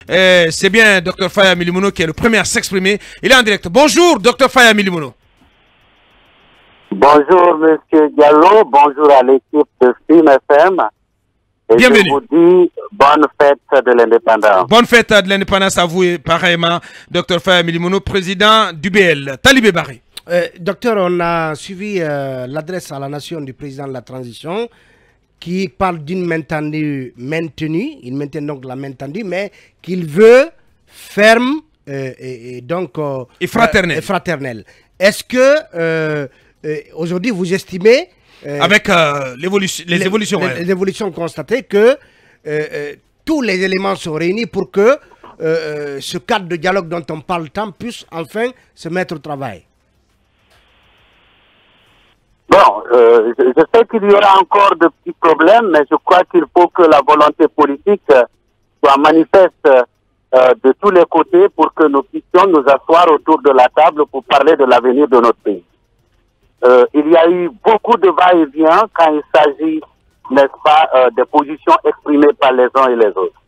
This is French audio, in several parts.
C'est bien Dr Faya Milimono qui est le premier à s'exprimer. Il est en direct. Bonjour Dr Faya Milimono. Bonjour Monsieur Diallo, bonjour à l'équipe de Film FM. Et bienvenue. Je vous dis bonne fête de l'indépendance. Bonne fête de l'indépendance à vous et pareillement Dr Faya Milimono, président d'UBL. Talibé Barry. Docteur, on a suivi l'adresse à la nation du président de la transition qui parle d'une main tendue maintenue, il maintient donc la main tendue, mais qu'il veut ferme et fraternelle. Est-ce que aujourd'hui vous estimez, avec les évolutions constatées, que tous les éléments sont réunis pour que ce cadre de dialogue dont on parle tant puisse enfin se mettre au travail? Bon, je sais qu'il y aura encore de petits problèmes, mais je crois qu'il faut que la volonté politique soit manifeste de tous les côtés pour que nous puissions nous asseoir autour de la table pour parler de l'avenir de notre pays. Il y a eu beaucoup de va-et-vient quand il s'agit, n'est-ce pas, des positions exprimées par les uns et les autres.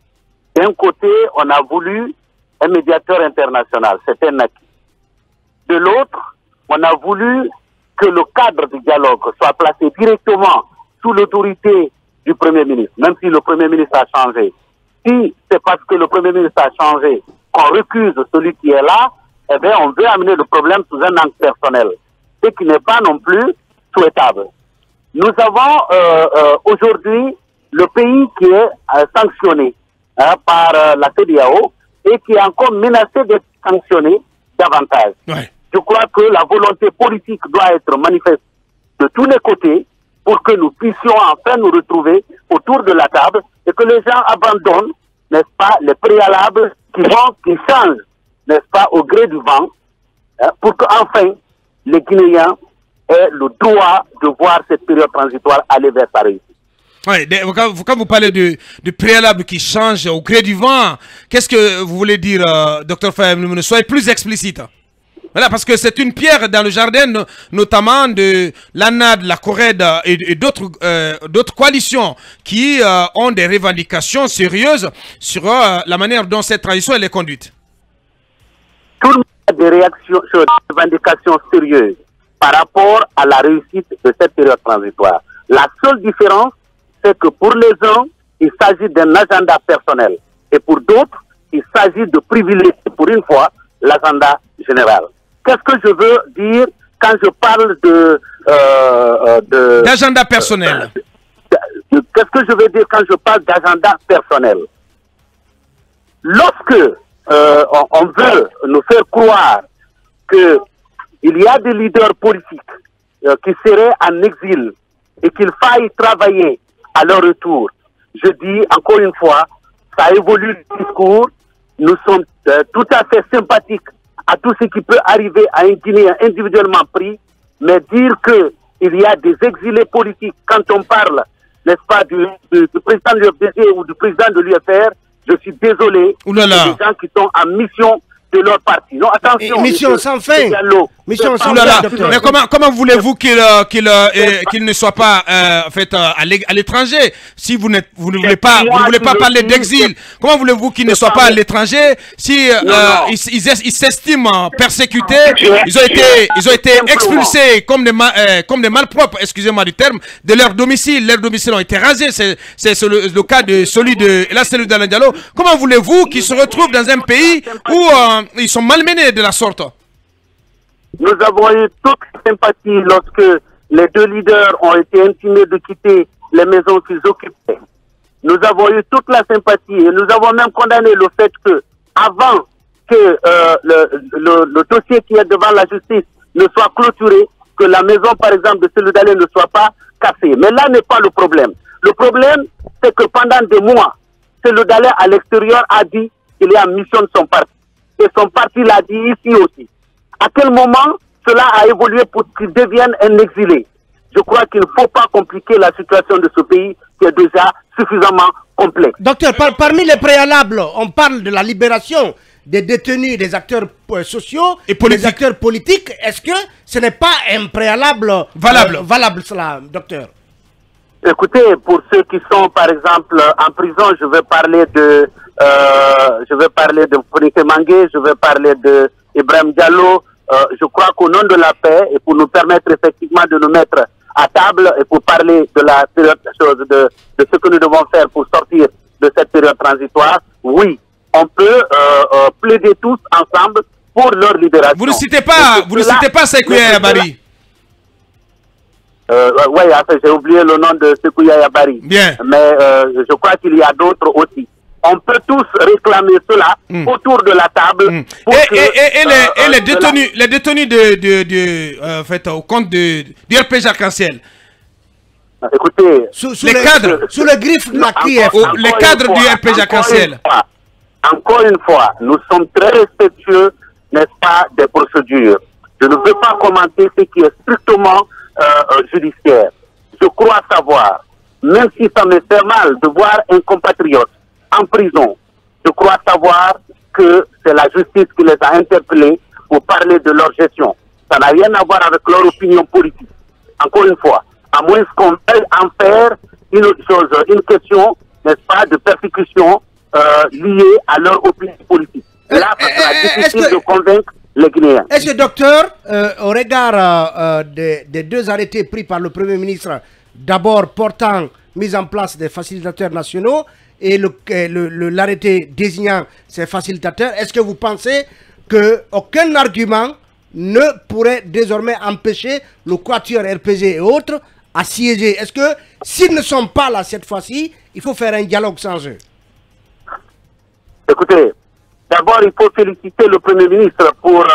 D'un côté, on a voulu un médiateur international, c'était un acquis. De l'autre, on a voulu que le cadre du dialogue soit placé directement sous l'autorité du Premier ministre, même si le Premier ministre a changé. Si c'est parce que le Premier ministre a changé qu'on recuse celui qui est là, eh bien, on veut amener le problème sous un angle personnel, ce qui n'est pas non plus souhaitable. Nous avons aujourd'hui le pays qui est sanctionné par la CEDEAO et qui est encore menacé d'être sanctionné davantage. Ouais. Je crois que la volonté politique doit être manifeste de tous les côtés pour que nous puissions enfin nous retrouver autour de la table et que les gens abandonnent, n'est-ce pas, les préalables qui changent, n'est-ce pas, au gré du vent, pour qu'enfin les Guinéens aient le droit de voir cette période transitoire aller vers sa réussite. Ouais, quand vous parlez de préalable qui change au gré du vent, qu'est-ce que vous voulez dire, Dr Faya Milimono? Soyez plus explicite. Voilà, parce que c'est une pierre dans le jardin, notamment de l'ANAD, la CORED et d'autres coalitions qui ont des revendications sérieuses sur la manière dont cette transition elle est conduite. Tout le monde a des réactions sur des revendications sérieuses par rapport à la réussite de cette période transitoire. La seule différence, c'est que pour les uns, il s'agit d'un agenda personnel. Et pour d'autres, il s'agit de privilégier pour une fois l'agenda général. Qu'est-ce que je veux dire quand je parle d'agenda personnel? Qu'est-ce que je veux dire quand je parle d'agenda personnel? Lorsque on veut nous faire croire qu'il y a des leaders politiques qui seraient en exil et qu'il faille travailler à leur retour, je dis encore une fois, ça évolue le discours, nous sommes tout à fait sympathiques à tout ce qui peut arriver à un Guinéen individuellement pris, mais dire qu'il y a des exilés politiques, quand on parle, n'est-ce pas, du président de l'UFDG ou du président de l'UFR, je suis désolé, des gens qui sont en mission de leur parti. Non, attention. Mission sans fin. Mission sans fin. Mais comment voulez-vous qu'il ne soit pas fait à l'étranger? Si vous ne voulez pas parler d'exil, comment voulez-vous qu'il ne soit pas à l'étranger si ils s'estiment persécutés? Ils ont été expulsés comme des malpropres, excusez-moi du terme, de leur domicile. Leurs domiciles ont été rasés. C'est le cas de celui de la cellule d'Alain Diallo. Comment voulez-vous qu'ils se retrouvent dans un pays où ils sont malmenés de la sorte? Nous avons eu toute sympathie lorsque les deux leaders ont été intimés de quitter les maisons qu'ils occupaient. Nous avons eu toute la sympathie et nous avons même condamné le fait que, avant que le dossier qui est devant la justice ne soit clôturé, que la maison, par exemple, de celui d'Alé ne soit pas cassée. Mais là n'est pas le problème. Le problème, c'est que pendant des mois, celui d'Alé à l'extérieur a dit qu'il est en mission de son parti. Et son parti l'a dit ici aussi. À quel moment cela a évolué pour qu'il devienne un exilé? Je crois qu'il ne faut pas compliquer la situation de ce pays qui est déjà suffisamment complexe. Docteur, parmi les préalables, on parle de la libération des détenus, des acteurs sociaux et des acteurs politiques. Est-ce que ce n'est pas un préalable valable cela, docteur? Écoutez, pour ceux qui sont, par exemple, en prison, je vais parler de Founike Mangué, je vais parler de Ibrahim Diallo. Je crois qu'au nom de la paix et pour nous permettre effectivement de nous mettre à table et pour parler de la période de ce que nous devons faire pour sortir de cette période transitoire, oui, on peut plaider tous ensemble pour leur libération. Vous ne citez pas Sekouya Yabari. Oui, j'ai oublié le nom de Sekouya Yabari. Bien. Mais je crois qu'il y a d'autres aussi. On peut tous réclamer cela autour de la table. Et les détenus en fait, au compte du RPG Arc-en-Ciel. Écoutez, sous le griffe de la KIF. Les cadres du RPG Arc-en-Ciel. Encore une fois, nous sommes très respectueux, n'est-ce pas, des procédures. Je ne veux pas commenter ce qui est strictement judiciaire. Je crois savoir, même si ça me fait mal de voir un compatriote en prison, je crois savoir que c'est la justice qui les a interpellés pour parler de leur gestion. Ça n'a rien à voir avec leur opinion politique. Encore une fois, à moins qu'on veuille en faire une question, n'est-ce pas, de persécution liée à leur opinion politique. Là, ça sera difficile de convaincre les Guinéens. Est-ce que, docteur, au regard des deux arrêtés pris par le Premier ministre, d'abord portant mise en place des facilitateurs nationaux et l'arrêté désignant ces facilitateurs, est-ce que vous pensez qu'aucun argument ne pourrait désormais empêcher le quatuor RPG et autres à siéger? Est-ce que s'ils ne sont pas là cette fois-ci, il faut faire un dialogue sans eux? Écoutez, d'abord il faut féliciter le Premier ministre pour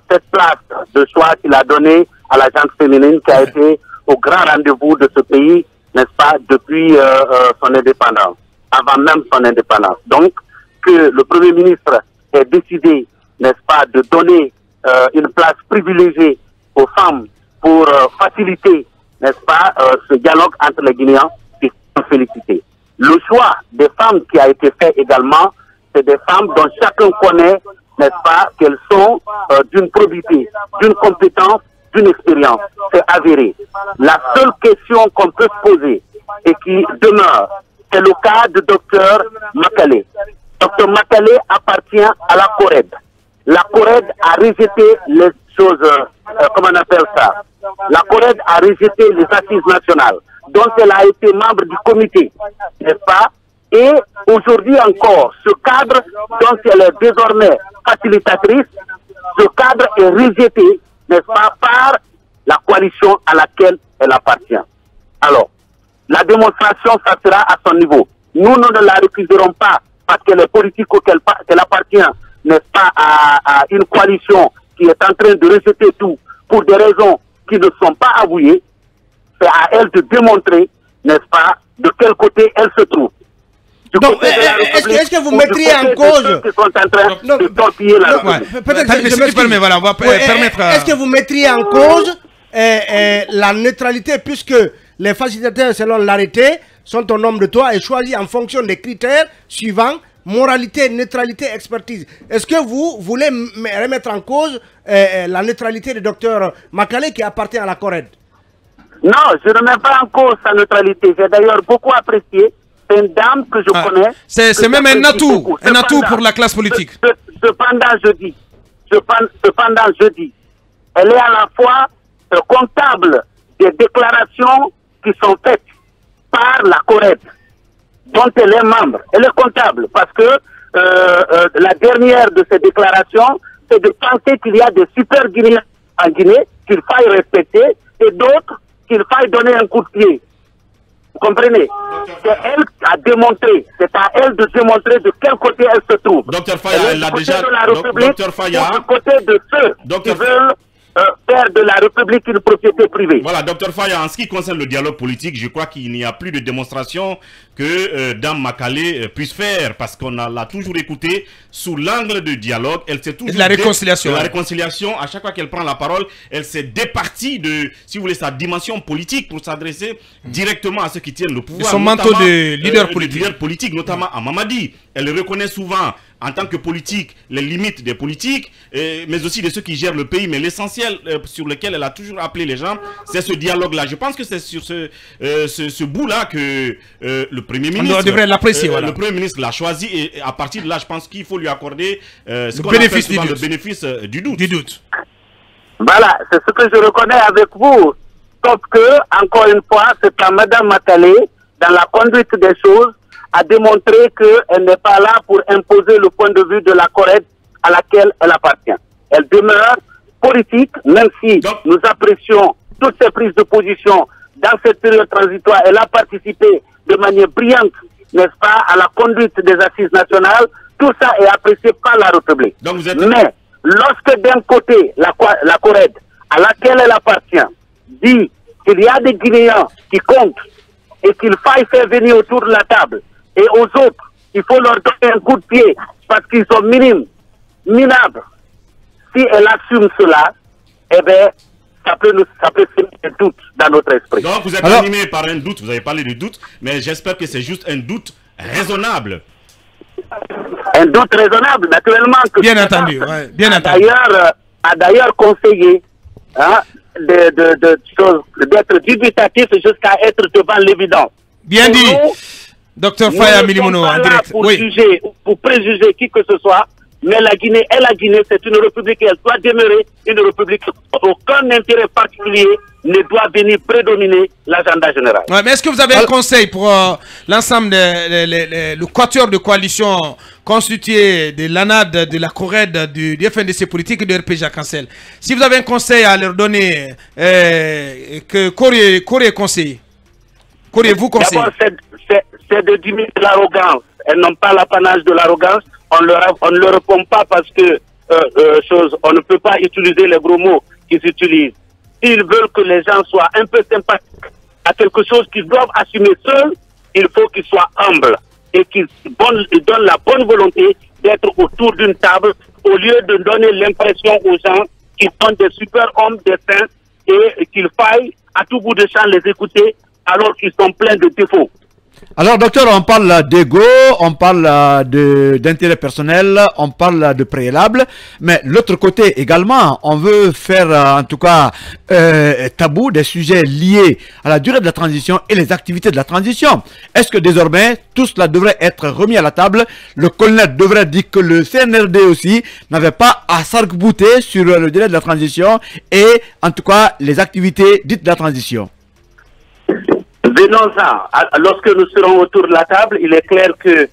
cette place de choix qu'il a donnée à la gente féminine qui a été au grand rendez-vous de ce pays, n'est-ce pas, depuis son indépendance, avant même son indépendance. Donc, que le Premier ministre ait décidé, n'est-ce pas, de donner une place privilégiée aux femmes pour faciliter, n'est-ce pas, ce dialogue entre les Guinéens, il faut féliciter. Le choix des femmes qui a été fait également, c'est des femmes dont chacun connaît, n'est-ce pas, qu'elles sont d'une probité, d'une compétence, d'une expérience. C'est avéré. La seule question qu'on peut se poser et qui demeure, c'est le cas du docteur Makale. Docteur Makale appartient à la CORED. La CORED a rejeté les choses, comment on appelle ça? La CORED a rejeté les assises nationales, dont elle a été membre du comité, n'est-ce pas? Et aujourd'hui encore, ce cadre dont elle est désormais facilitatrice, ce cadre est rejeté, n'est-ce pas, par la coalition à laquelle elle appartient. Alors, la démonstration, ça sera à son niveau. Nous ne la refuserons pas parce qu'elle est politique ou qu'elle appartient, n'est-ce pas, à une coalition qui est en train de rejeter tout pour des raisons qui ne sont pas avouées. C'est à elle de démontrer, n'est-ce pas, de quel côté elle se trouve. Donc, est-ce que vous mettriez en cause... Est-ce que vous mettriez en cause la neutralité, puisque les facilitateurs, selon l'arrêté, sont au nombre de 3 et choisis en fonction des critères suivants: moralité, neutralité, expertise. Est-ce que vous voulez remettre en cause la neutralité du docteur Makale qui appartient à la CORED? Non, je ne mets pas en cause sa neutralité. J'ai d'ailleurs beaucoup apprécié. C'est une dame que je connais. C'est même un atout pour la classe politique. Cependant, je dis, elle est à la fois comptable des déclarations qui sont faites par la CORED, dont elle est membre. Elle est comptable parce que la dernière de ces déclarations, c'est de penser qu'il y a des super Guinéens en Guinée qu'il faille respecter et d'autres qu'il faille donner un coup de pied. Vous comprenez? C'est elle qui a démontré, c'est à elle de démontrer de quel côté elle se trouve. Docteur Faya, elle a déjà... Docteur Faya, du côté de ceux qui veulent faire de la République une propriété privée. Voilà, docteur Faya, en ce qui concerne le dialogue politique, je crois qu'il n'y a plus de démonstration que Dame Makale puisse faire, parce qu'on l'a toujours écouté sous l'angle de dialogue. Elle s'est toujours de la réconciliation. De la réconciliation. À chaque fois qu'elle prend la parole, elle s'est départie de, si vous voulez, sa dimension politique pour s'adresser directement à ceux qui tiennent le pouvoir. De son manteau de leader politique. Notamment à Mamadi. Elle reconnaît souvent, en tant que politique, les limites des politiques, mais aussi de ceux qui gèrent le pays. Mais l'essentiel sur lequel elle a toujours appelé les gens, c'est ce dialogue-là. Je pense que c'est sur ce bout-là que le Premier ministre... On devrait l'apprécier, voilà. Le Premier ministre l'a choisi, et à partir de là, je pense qu'il faut lui accorder ce qu'on bénéfice appelle souvent le bénéfice du doute. Voilà, c'est ce que je reconnais avec vous. Sauf que, encore une fois, c'est à Mme Makale, dans la conduite des choses, a démontré qu'elle n'est pas là pour imposer le point de vue de la Corrède à laquelle elle appartient. Elle demeure politique, même si nous apprécions toutes ces prises de position dans cette période transitoire. Elle a participé de manière brillante, n'est-ce pas, à la conduite des assises nationales. Tout ça est apprécié par la République. Donc vous êtes... Mais lorsque d'un côté, la Corrède à laquelle elle appartient dit qu'il y a des Guinéens qui comptent et qu'il faille faire venir autour de la table, et aux autres, il faut leur donner un coup de pied parce qu'ils sont minimes, minables. Si elle assume cela, eh bien, ça peut semer un doute dans notre esprit. Donc vous êtes animé par un doute, vous avez parlé de doute, mais j'espère que c'est juste un doute raisonnable. Un doute raisonnable, naturellement. Que bien entendu, ouais, bien entendu. A d'ailleurs conseillé hein, d'être dubitatif jusqu'à être devant l'évidence. Bien dit. Docteur Faya Milimono, en direct. Pour juger, pour préjuger qui que ce soit, mais la Guinée, c'est une république et elle doit demeurer une république. Aucun intérêt particulier ne doit venir prédominer l'agenda général. Ouais, mais est-ce que vous avez un conseil pour l'ensemble le quatuor de coalition constitué de l'ANAD, de la Corrède, du FNDC politique et de RPG à Cancel? Si vous avez un conseil à leur donner, qu'auriez conseillé? Qu'auriez-vous conseillé? C'est de diminuer l'arrogance. Elles n'ont pas l'apanage de l'arrogance. On ne leur répond pas parce que on ne peut pas utiliser les gros mots qu'ils utilisent. S'ils veulent que les gens soient un peu sympathiques à quelque chose qu'ils doivent assumer seuls, il faut qu'ils soient humbles et qu'ils donnent la bonne volonté d'être autour d'une table au lieu de donner l'impression aux gens qu'ils sont des super hommes, des saints, et qu'il faille à tout bout de champ les écouter alors qu'ils sont pleins de défauts. Alors, docteur, on parle d'ego, on parle d'intérêt personnel, on parle de préalable, mais l'autre côté également, on veut faire en tout cas tabou des sujets liés à la durée de la transition et les activités de la transition. Est-ce que désormais, tout cela devrait être remis à la table? Le colonel devrait dire que le CNRD aussi n'avait pas à s'arc-bouter sur le délai de la transition et en tout cas les activités dites de la transition. Venons-en. Lorsque nous serons autour de la table, il est clair que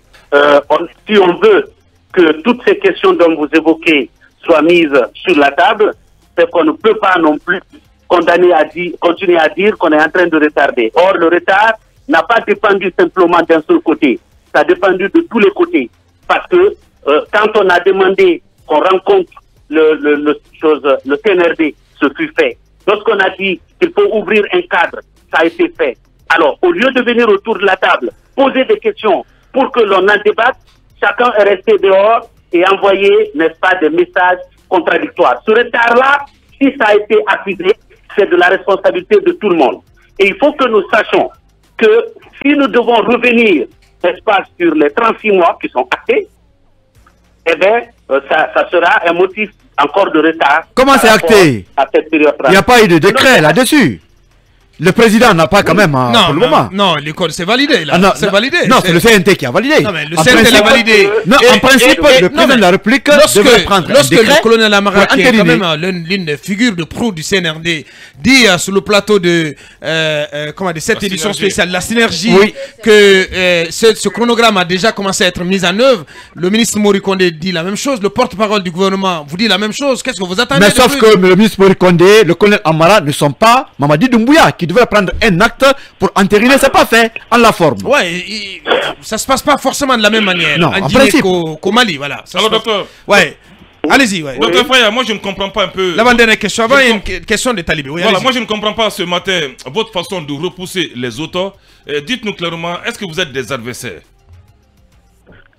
si on veut que toutes ces questions dont vous évoquez soient mises sur la table, c'est qu'on ne peut pas non plus continuer à dire qu'on est en train de retarder. Or, le retard n'a pas dépendu simplement d'un seul côté. Ça a dépendu de tous les côtés. Parce que quand on a demandé qu'on rencontre le CNRD, ce fut fait. Lorsqu'on a dit qu'il faut ouvrir un cadre, ça a été fait. Alors, au lieu de venir autour de la table, poser des questions pour que l'on en débatte, chacun est resté dehors et envoyé, n'est-ce pas, des messages contradictoires. Ce retard-là, si ça a été accusé, c'est de la responsabilité de tout le monde. Et il faut que nous sachions que si nous devons revenir, n'est-ce pas, sur les 36 mois qui sont actés, eh bien, ça sera un motif encore de retard. Comment c'est acté? Il n'y a pas eu de décret là-dessus. Le président n'a pas quand même pour le moment. Non, l'école c'est validé là. C'est validé. Non, c'est le CNT qui a validé. Non, mais le CNT l'a validé. Non, en principe, le président de la République devrait prendre un décret. Lorsque le colonel Amara, qui est quand même l'une des figures de proue du CNRD, dit sur le plateau de cette édition spéciale, la synergie, que ce chronogramme a déjà commencé à être mis en œuvre, le ministre Mori Kondé dit la même chose, le porte-parole du gouvernement vous dit la même chose. Qu'est-ce que vous attendez? Mais sauf que le ministre Mori Kondé, le colonel Amara ne sont pas Mamadi Doumbouya qui devrait prendre un acte pour entériner, c'est pas fait en la forme. Ouais, ça se passe pas forcément de la même manière. Non, en principe. Qu'au Mali, voilà. Alors, docteur. Ouais. Allez-y, ouais. Docteur Faya, moi je ne comprends pas un peu. L'avant-dernière question, avant, il y a une question de Talibé. Oui, voilà, moi je ne comprends pas ce matin votre façon de repousser les autres. Dites-nous clairement, est-ce que vous êtes des adversaires?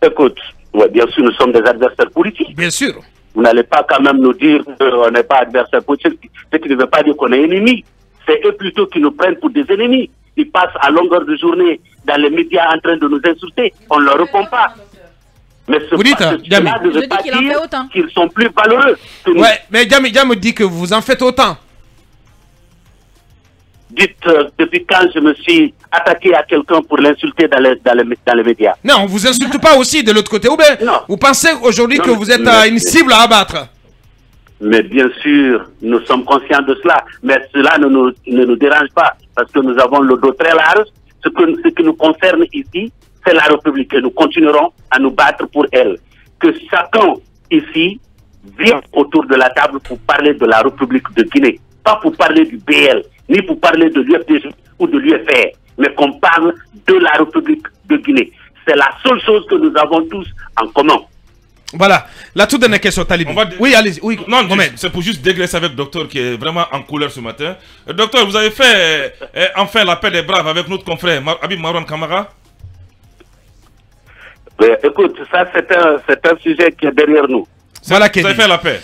Écoute, ouais, bien sûr, nous sommes des adversaires politiques. Bien sûr. Vous n'allez pas quand même nous dire qu'on n'est pas adversaire politique, ce qui ne veut pas dire qu'on est ennemi. C'est eux plutôt qui nous prennent pour des ennemis. Ils passent à longueur de journée dans les médias en train de nous insulter. On ne leur répond pas. Mais ce Vous dites, cela ne veut pas dire qu'ils sont plus valeureux que nous. Ouais, mais Diam dit que vous en faites autant. Dites, depuis quand je me suis attaqué à quelqu'un pour l'insulter dans les médias? Non, on vous insulte pas aussi de l'autre côté. Ou bien, non. Vous pensez aujourd'hui que vous êtes une cible à abattre? Mais bien sûr, nous sommes conscients de cela. Mais cela ne nous dérange pas. Parce que nous avons le dos très large. Ce qui nous concerne ici, c'est la République. Et nous continuerons à nous battre pour elle. Que chacun ici vienne autour de la table pour parler de la République de Guinée. Pas pour parler du BL, ni pour parler de l'UFDG ou de l'UFR. Mais qu'on parle de la République de Guinée. C'est la seule chose que nous avons tous en commun. Voilà, la toute dernière question, Talibé. Oui, allez-y. Oui, non, c'est pour juste dégraisser avec le docteur qui est vraiment en colère ce matin. Docteur, vous avez fait enfin la paix des braves avec notre confrère Habib Marouane Kamara? Écoute, ça c'est un sujet qui est derrière nous. Voilà, vous avez fait la paix.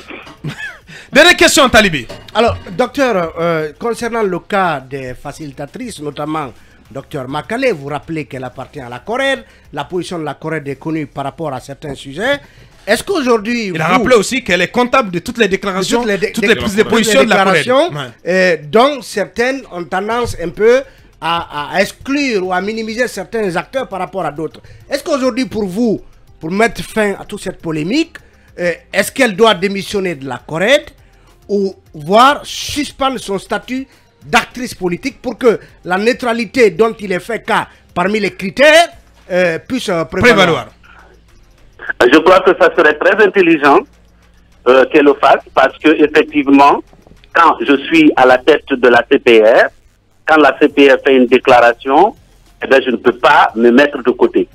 Dernière question, Talibé. Alors, docteur, concernant le cas des facilitatrices, notamment docteur Makale, vous rappelez qu'elle appartient à la Corée. La position de la Corée est connue par rapport à certains sujets. Est-ce qu'aujourd'hui... Il a rappelé aussi qu'elle est comptable de toutes les déclarations, toutes les prises de position de la Corée. Donc, certaines ont tendance un peu à exclure ou à minimiser certains acteurs par rapport à d'autres. Est-ce qu'aujourd'hui, pour vous, pour mettre fin à toute cette polémique, est-ce qu'elle doit démissionner de la Corée ou voire suspendre son statut d'actrice politique pour que la neutralité dont il est fait cas parmi les critères puisse prévaloir? Je crois que ça serait très intelligent qu'elle le fasse parce que effectivement, quand je suis à la tête de la CPR, quand la CPR fait une déclaration, eh bien, je ne peux pas me mettre de côté.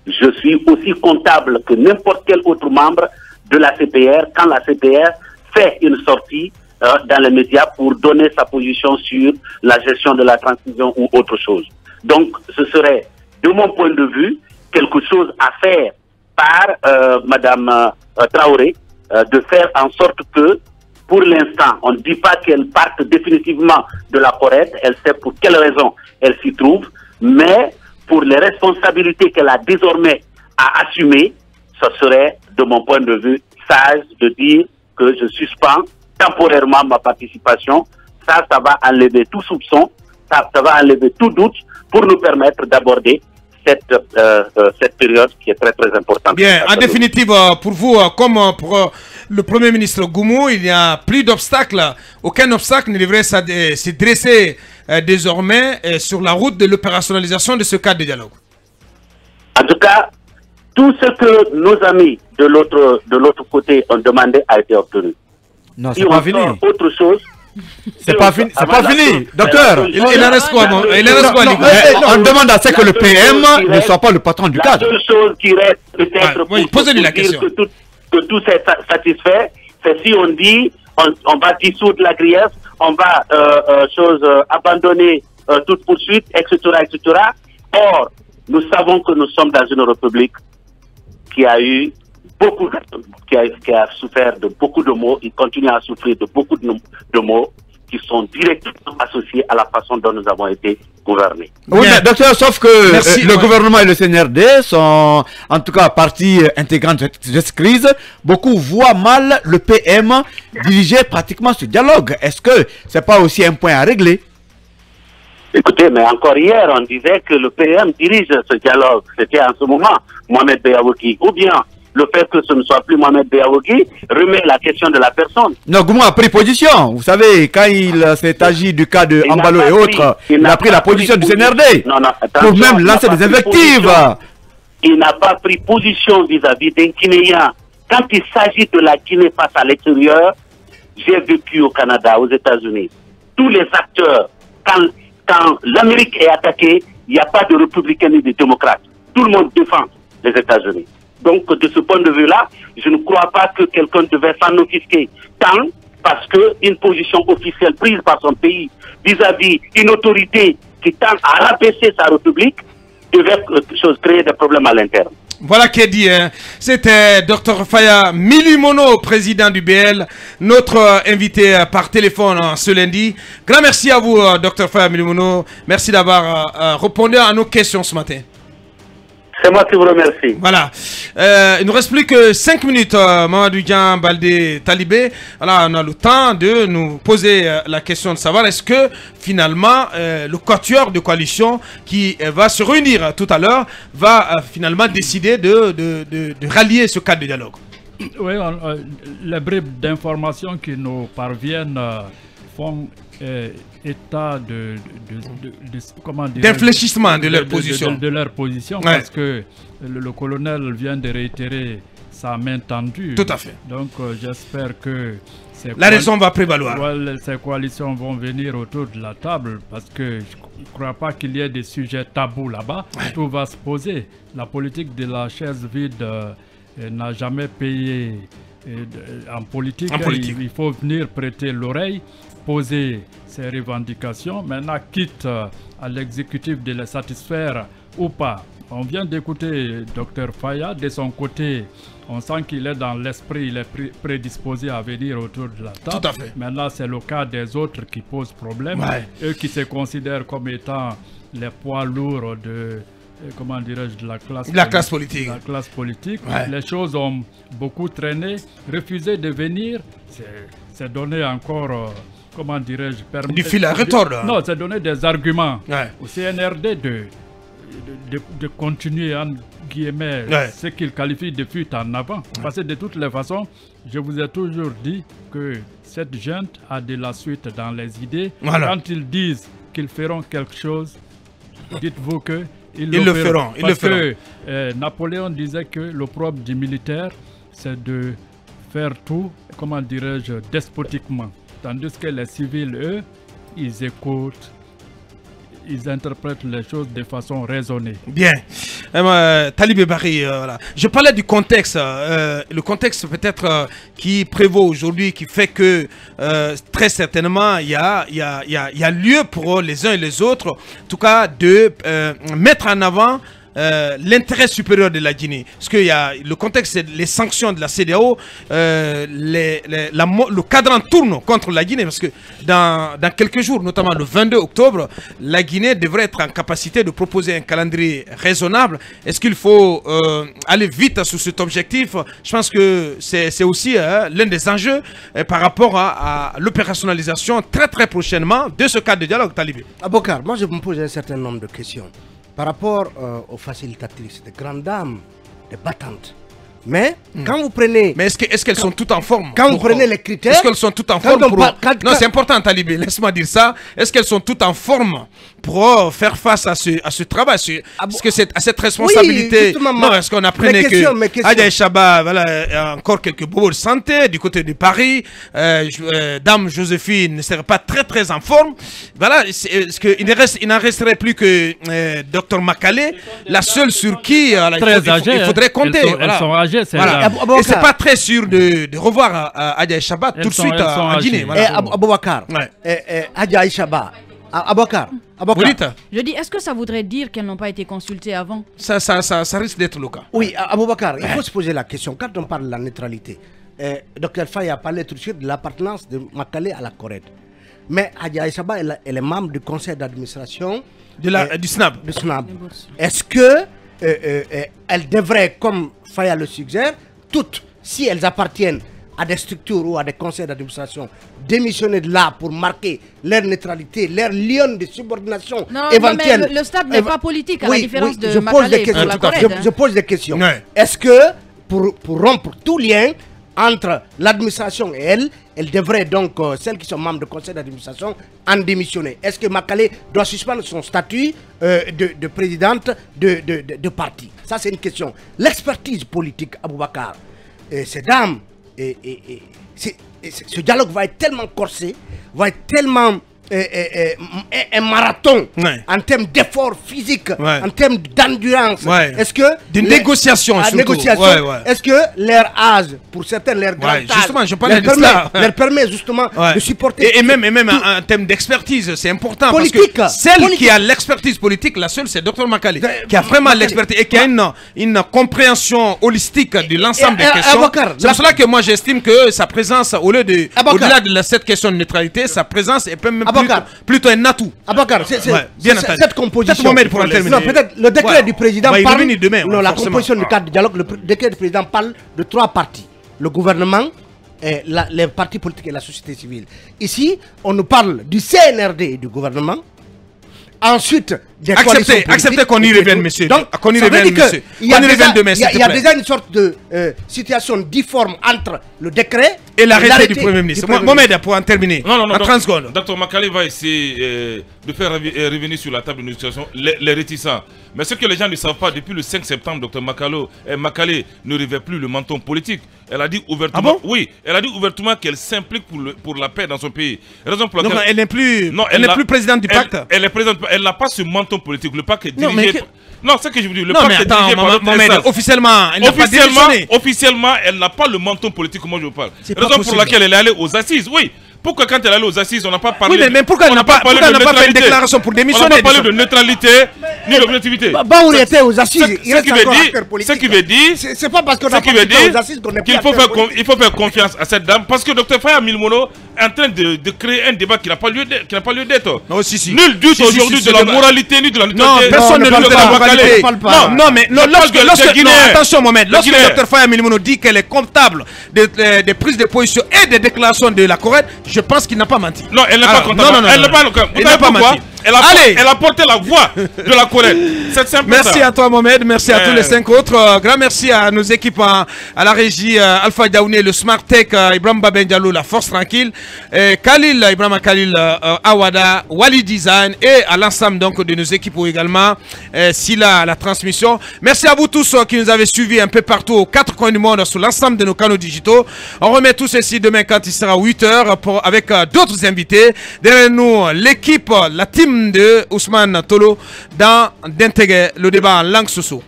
Je suis aussi comptable que n'importe quel autre membre de la CPR quand la CPR fait une sortie dans les médias pour donner sa position sur la gestion de la transfusion ou autre chose. Donc, ce serait, de mon point de vue, quelque chose à faire par Madame Traoré, de faire en sorte que, pour l'instant, on ne dit pas qu'elle parte définitivement de la Corée, elle sait pour quelle raison elle s'y trouve, mais pour les responsabilités qu'elle a désormais à assumer, ce serait, de mon point de vue, sage de dire que je suspends temporairement ma participation. Ça va enlever tout soupçon, ça va enlever tout doute pour nous permettre d'aborder cette période qui est très très importante. Bien, en définitive, pour vous, comme pour le Premier ministre Goumou, il n'y a plus d'obstacles. Aucun obstacle ne devrait se dresser désormais sur la route de l'opérationnalisation de ce cadre de dialogue. En tout cas, tout ce que nos amis de l'autre côté ont demandé a été obtenu. Non, c'est pas fini. Autre chose. C'est pas fini, c'est pas fini, docteur. Il en reste quoi, bon? Il en reste quoi, on demande à ce que le PM ne soit pas le patron du cadre. La seule chose qui reste peut-être pour posez-lui la question. Que tout est satisfait, c'est si on dit on va dissoudre la grief, on va abandonner toute poursuite, etc., etc. Or, nous savons que nous sommes dans une république qui a eu beaucoup qui a souffert de beaucoup de maux, il continue à souffrir de beaucoup de maux qui sont directement associés à la façon dont nous avons été gouvernés. Oui, mais docteur, sauf que le gouvernement et le CNRD sont en tout cas partie intégrante de cette crise. Beaucoup voient mal le PM diriger pratiquement ce dialogue. Est-ce que c'est pas aussi un point à régler? Écoutez, mais encore hier, on disait que le PM dirige ce dialogue. C'était en ce moment Mohamed Beyaouki. Ou bien le fait que ce ne soit plus Mohamed Beyaouki remet la question de la personne. Non, Goumou a pris position. Vous savez, quand il s'est agi du cas de Ambalo et autres, il a pris la position du CNRD. Non, pour même lancer des invectives. Il n'a pas pris position vis-à-vis d'un Guinéen. Quand il s'agit de la Guinée face à l'extérieur, j'ai vécu au Canada, aux États-Unis. Tous les acteurs, quand l'Amérique est attaquée, il n'y a pas de républicains ni de démocrates. Tout le monde défend les États-Unis. Donc, de ce point de vue-là, je ne crois pas que quelqu'un devait s'en offusquer. Tant parce qu'une position officielle prise par son pays vis-à-vis d'une autorité qui tente à rabaisser sa république devait créer des problèmes à l'interne. Voilà qui est dit. Hein. C'était Dr Faya Milimono, président du BL, notre invité par téléphone ce lundi. Grand merci à vous, Dr Faya Milimono. Merci d'avoir répondu à nos questions ce matin. C'est moi qui vous remercie. Voilà. Il ne nous reste plus que 5 minutes, Mamadou Dian Baldé Talibé. Voilà, on a le temps de nous poser la question de savoir est-ce que finalement le quatuor de coalition qui va se réunir tout à l'heure va finalement décider de rallier ce cadre de dialogue. Oui, les bribes d'informations qui nous parviennent font état d'infléchissement de leur position. De leur position, parce que le colonel vient de réitérer sa main tendue. Tout à fait. Donc j'espère que la raison va prévaloir. Ces coalitions vont venir autour de la table, parce que je ne crois pas qu'il y ait des sujets tabous là-bas. Tout va se poser. La politique de la chaise vide n'a jamais payé en politique. Il faut venir prêter l'oreille, poser ses revendications. Maintenant, quitte à l'exécutif de les satisfaire ou pas. On vient d'écouter Dr Faya. De son côté, on sent qu'il est dans l'esprit, il est prédisposé à venir autour de la table. Tout à fait. Maintenant, c'est le cas des autres qui posent problème. Eux qui se considèrent comme étant les poids lourds de, comment dirais-je, de la classe politique. La classe politique. Les choses ont beaucoup traîné. Refuser de venir, c'est donner encore... comment dirais-je, du fil à retordre. Non, c'est donner des arguments au CNRD de continuer, en guillemets, ce qu'il qualifie de fuite en avant. Parce que de toutes les façons, je vous ai toujours dit que cette junte a de la suite dans les idées. Quand ils disent qu'ils feront quelque chose, dites-vous qu'ils le feront. Parce que Napoléon disait que l'opprobre du militaire, c'est de faire tout, comment dirais-je, despotiquement. Tandis que les civils, eux, ils écoutent, ils interprètent les choses de façon raisonnée. Bien. Talibé Barry, voilà. Je parlais du contexte. Le contexte peut-être qui prévaut aujourd'hui, qui fait que très certainement, il y a lieu pour les uns et les autres, en tout cas, de mettre en avant l'intérêt supérieur de la Guinée. Parce que le contexte, c'est les sanctions de la CEDEAO, le cadran tourne contre la Guinée, parce que dans quelques jours, notamment le 22 octobre, la Guinée devrait être en capacité de proposer un calendrier raisonnable. Est-ce qu'il faut aller vite sur cet objectif? Je pense que c'est aussi l'un des enjeux par rapport à l'opérationnalisation très prochainement de ce cadre de dialogue talibé. Abokar, moi je me pose un certain nombre de questions par rapport aux facilitatrices, des grandes dames, des battantes. Mais quand vous prenez... Mais est-ce qu'elles sont toutes en forme? Quand vous prenez les critères... Est-ce qu'elles sont toutes en forme pour... Non, c'est important, Talibé, laisse-moi dire ça. Est-ce qu'elles sont toutes en forme pour faire face à ce travail? Est-ce que c'est à cette responsabilité? Oui, non, est-ce qu'on apprenait que Adja Chaba, voilà, encore quelques bobos de santé du côté de Paris, Dame Joséphine ne serait pas très en forme. Voilà, il n'en resterait plus que Dr Makale, la seule sur qui il faudrait compter. Elles sont âgées. Voilà. Et c'est pas très sûr de revoir Adja Chaba tout de suite en Guinée. Voilà. Aboubacar, Adja Chaba, Aboubacar. Je dis, est-ce que ça voudrait dire qu'elles n'ont pas été consultées avant? Ça risque d'être le cas. Oui, Aboubacar, il faut se poser la question. Quand on parle de la neutralité, Dr Faye a parlé tout de suite de l'appartenance de Makale à la Corée. Mais Adja Chaba, elle est membre du conseil d'administration du SNAB. Est-ce que elles devraient, comme Faye le suggère, toutes, si elles appartiennent à des structures ou à des conseils d'administration, démissionner de là pour marquer leur neutralité, leur lien de subordination éventuelle. Non, mais le stade n'est pas politique, à la différence de je pose des questions. Je pose des questions. Est-ce que, pour rompre tout lien entre l'administration et elle devrait donc, celles qui sont membres du conseil d'administration, en démissionner? Est-ce que Makale doit suspendre son statut de présidente de parti? Ça, c'est une question. L'expertise politique, Aboubacar, ces dames, ce dialogue va être tellement corsé, va être tellement un marathon en termes d'effort physique, en termes d'endurance. Est-ce que des négociations, est-ce que leur âge, pour certains, leur grand âge, justement, je parlais de ça, leur permet justement de supporter et même en termes d'expertise, c'est important politique, parce que celle qui a l'expertise politique, la seule, c'est Dr Makale, qui a vraiment l'expertise et qui a une compréhension holistique de l'ensemble des questions. C'est pour cela que moi j'estime que sa présence, au-delà de cette question de neutralité, sa présence est même plutôt un atout. Cette composition. Peut-être le décret du président parle. Non, la composition du cadre de dialogue, le décret du président parle de 3 parties. Le gouvernement, les partis politiques et la société civile. Ici, on nous parle du CNRD et du gouvernement. Ensuite, acceptez qu'on y revienne, monsieur. Donc, qu'on y revienne, monsieur. Il y a déjà une sorte de situation difforme entre le décret et l'arrêté du Premier ministre. Mohamed, pour en terminer, en 30 secondes. Dr Makale va essayer de faire revenir sur la table de négociation les réticents. Mais ce que les gens ne savent pas, depuis le 5 septembre, Dr Makale ne revêt plus le menton politique. Elle a dit ouvertement, elle a dit ouvertement qu'elle s'implique pour la paix dans son pays. Raison pour laquelle, donc elle n'est plus présidente du pacte. Elle est présidente. Elle n'a pas ce menton politique. Le pacte est dirigé. Non, c'est ce que je vous dis. Le pacte est dirigé par Mohamed, officiellement, elle n'a pas démissionné. Officiellement, elle n'a pas le menton politique comme moi je vous parle. Raison pour laquelle elle est allée aux assises. Oui. Pourquoi quand elle est allée aux assises, on n'a pas parlé mais pourquoi elle n'a pas fait une déclaration pour démissionner? On n'a pas parlé de neutralité ni d'objectivité. Baouri était aux assises. Ce qui veut dire, c'est pas parce qu'on n'a pas été aux assises qu'on est qu'il faut faire confiance à cette dame, parce que Dr Faya Milmono est en train de créer un débat qui n'a pas lieu d'être. Nul doute aujourd'hui de la moralité ni de la neutralité. Non, personne ne doute de la moralité. Non, mais attention Mohamed, lorsque Dr Faya Milmono dit qu'elle est comptable des prises de position et des déclarations de la Corée, je pense qu'il n'a pas menti. Non, elle n'est pas comptable. Non, elle n'a pas menti. Elle a porté la voix de la Corée. C'est simple. Merci à toi Mohamed, merci à tous les 5 autres. Grand merci à nos équipes à la régie, Alpha Daouné, le Smart Tech, Ibrahim Baben Diallo, la Force Tranquille, Ibrahim Khalil Awada, Wali Design et à l'ensemble donc de nos équipes également, Silla à la transmission. Merci à vous tous qui nous avez suivis un peu partout aux 4 coins du monde sur l'ensemble de nos canaux digitaux. On remet tout ceci demain quand il sera 8 h avec d'autres invités. Derrière nous, l'équipe, la team de Ousmane Tolo dans d'intégrer le débat en langue soso.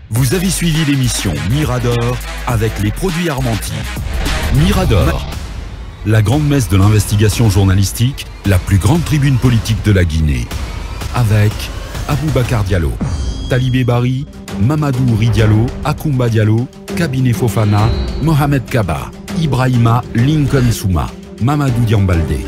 Vous avez suivi l'émission Mirador avec les produits Armenti. Mirador, la grande messe de l'investigation journalistique, la plus grande tribune politique de la Guinée. Avec Aboubacar Diallo, Talibé Bari, Mamadou Ouri Diallo, Akoumba Diallo, Kabinet Fofana, Mohamed Kaba, Ibrahima Lincoln Souma, Mamadou Diambaldé.